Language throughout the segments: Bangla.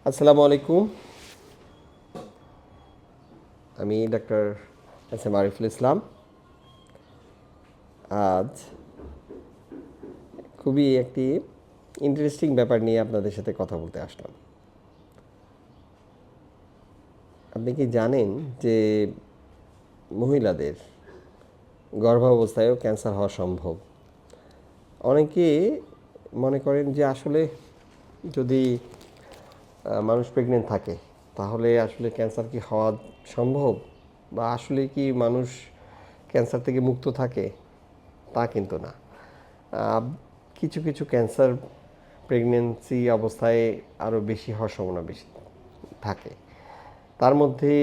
আসসালামু আলাইকুম। আমি doctor S M Ariful Islam. আজ খুবই একটি ইন্টারেস্টিং ব্যাপার নিয়ে আপনাদের সাথে কথা বলতে আসলাম। আপনি কি জানেন যে মহিলাদের গর্ভাবস্থায়ও ক্যান্সার হওয়া সম্ভব? অনেকে মনে করেন যে আসলে যদি মানুষ প্রেগনেন্ট থাকে তাহলে আসলে ক্যান্সার কি হওয়া সম্ভব, বা আসলে কি মানুষ ক্যান্সার থেকে মুক্ত থাকে? তা কিন্তু না। আহ, কিছু কিছু ক্যান্সার প্রেগনেন্সি অবস্থায় আরও বেশি হওয়ার সম্ভাবনা বেশি থাকে। তার মধ্যে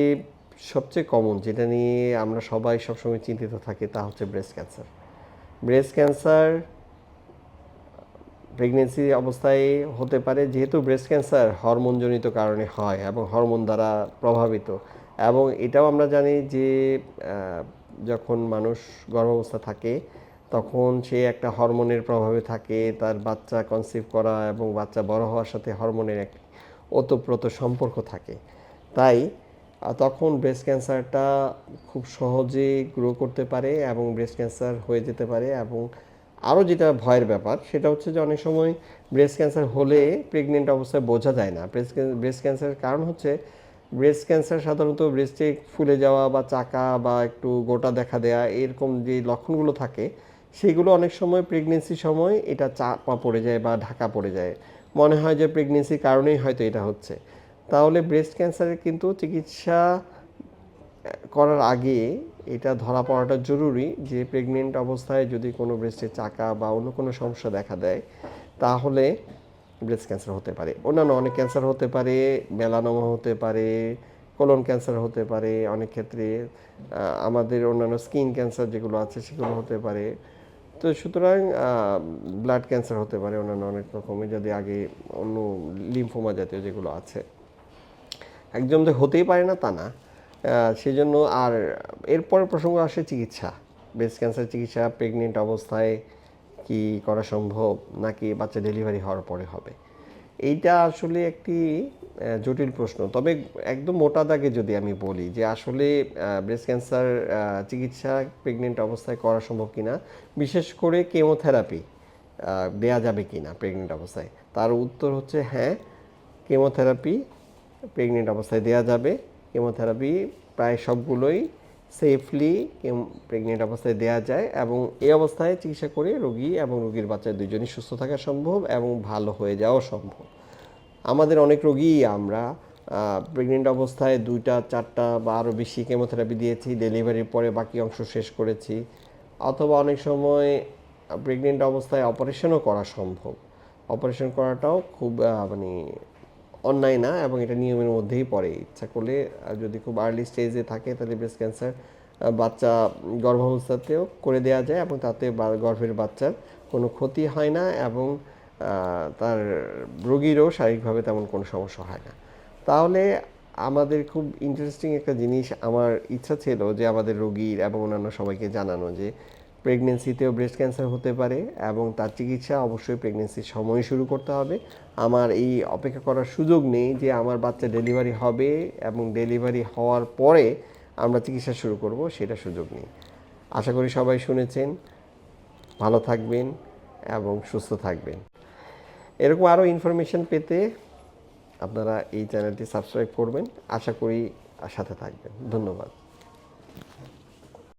সবচেয়ে কমন যেটা নিয়ে আমরা সবাই সবসময় চিন্তিত থাকি তা হচ্ছে breast cancer. Breast cancer pregnancy অবস্থায় হতে পারে, যেহেতু ব্রেস্ট ক্যান্সার হরমোনজনিত কারণে হয় এবং হরমোন দ্বারা প্রভাবিত। এবং এটাও আমরা জানি যে যখন মানুষ গর্ভাবস্থা থাকে তখন সে একটা হরমোনের প্রভাবে থাকে, তার বাচ্চা কনসিভ করা এবং বাচ্চা বড় হওয়ার সাথে হরমোনের এক ওতপ্রোত সম্পর্ক থাকে। তাই তখন ব্রেস্ট ক্যান্সারটা খুব সহজে গ্রো করতে পারে এবং ব্রেস্ট ক্যান্সার হয়ে যেতে পারে। এবং আরও যেটা ভয়ের ব্যাপার সেটা হচ্ছে যে অনেক সময় ব্রেস্ট ক্যান্সার হলে প্রেগনেন্ট অবস্থায় বোঝা যায় না। ব্রেস্ট ক্যান্সারের কারণ হচ্ছে ব্রেস্ট ক্যান্সার সাধারণত ব্রেস্টে ফুলে যাওয়া বা চাকা বা একটু গোটা দেখা দেয়া এরকম যে লক্ষণগুলো থাকে সেগুলো অনেক সময় প্রেগনেন্সির সময় এটা চাপা পড়ে যায় বা ঢাকা পড়ে যায়, মনে হয় যে প্রেগনেন্সির কারণেই হয়তো এটা হচ্ছে। তাহলে ব্রেস্ট ক্যান্সারের কিন্তু চিকিৎসা করার আগে এটা ধরা পড়াটা জরুরি যে প্রেগনেন্ট অবস্থায় যদি কোনো ব্রেস্টের চাকা বা অন্য কোনো সমস্যা দেখা দেয় তাহলে ব্রেস্ট ক্যান্সার হতে পারে। অন্যান্য অনেক ক্যান্সার হতে পারে, মেলানোমা হতে পারে, কোলন ক্যান্সার হতে পারে, অনেক ক্ষেত্রে আমাদের অন্যান্য স্কিন ক্যান্সার যেগুলো আছে সেগুলো হতে পারে। তো সুতরাং ব্লাড ক্যান্সার হতে পারে, অন্যান্য অনেক রকমের, যদি আগে অন্য লিম্ফোমা জাতীয় যেগুলো আছে। একদম যে হতেই পারে না তা না। সেই জন্য আর এরপরে প্রসঙ্গ আসে চিকিৎসা। ব্রেস্ট ক্যান্সার চিকিৎসা প্রেগনেন্ট অবস্থায় কি করা সম্ভব নাকি বাচ্চা ডেলিভারি হওয়ার পরে হবে? এইটা আসলে একটি জটিল প্রশ্ন। তবে একদম মোটা দাগে যদি আমি বলি যে আসলে ব্রেস্ট ক্যান্সার চিকিৎসা প্রেগনেন্ট অবস্থায় করা সম্ভব কিনা, বিশেষ করে কেমোথেরাপি দেয়া যাবে কিনা প্রেগনেন্ট অবস্থায়, তার উত্তর হচ্ছে হ্যাঁ, কেমোথেরাপি প্রেগনেন্ট অবস্থায় দেওয়া যাবে। কেমোথেরাপি প্রায় সবগুলোই সেফলি প্রেগনেন্ট অবস্থায় দেওয়া যায় এবং এই অবস্থায় চিকিৎসা করে রোগী এবং রোগীর বাচ্চা দুজনই সুস্থ থাকা সম্ভব এবং ভালো হয়ে যাওয়া সম্ভব। আমাদের অনেক রোগী আমরা প্রেগনেন্ট অবস্থায় 2টা 4টা বা আরও বেশি কেমোথেরাপি দিয়েছি, ডেলিভারির পরে বাকি অংশ শেষ করেছি। অথবা অনেক সময় প্রেগনেন্ট অবস্থায় অপারেশনও করা সম্ভব। অপারেশন করাটাও খুব মানে অন্যায় না এবং এটা নিয়মের মধ্যেই পড়ে। ইচ্ছা করলে যদি খুব আর্লি স্টেজে থাকে তাহলে ব্রেস্ট ক্যান্সার বাচ্চা গর্ভাবস্থাতেও করে দেওয়া যায় এবং তাতে গর্ভের বাচ্চার কোনো ক্ষতি হয় না এবং তার রোগীরও শারীরিকভাবে তেমন কোনো সমস্যা হয় না। তাহলে আমাদের খুব ইন্টারেস্টিং একটা জিনিস, আমার ইচ্ছা ছিল যে আমাদের রোগীর এবং অন্যান্য সবাইকে জানানো যে প্রেগনেন্সিতেও ব্রেস্ট ক্যান্সার হতে পারে এবং তার চিকিৎসা অবশ্যই প্রেগনেন্সির সময় শুরু করতে হবে। আমার এই অপেক্ষা করার সুযোগ নেই যে আমার বাচ্চা ডেলিভারি হবে এবং ডেলিভারি হওয়ার পরে আমরা চিকিৎসা শুরু করব, সেটা সুযোগ নেই। আশা করি সবাই শুনেছেন। ভালো থাকবেন এবং সুস্থ থাকবেন। এরকম আরও ইনফরমেশন পেতে আপনারা এই চ্যানেলটি সাবস্ক্রাইব করবেন। আশা করি সাথে থাকবেন। ধন্যবাদ।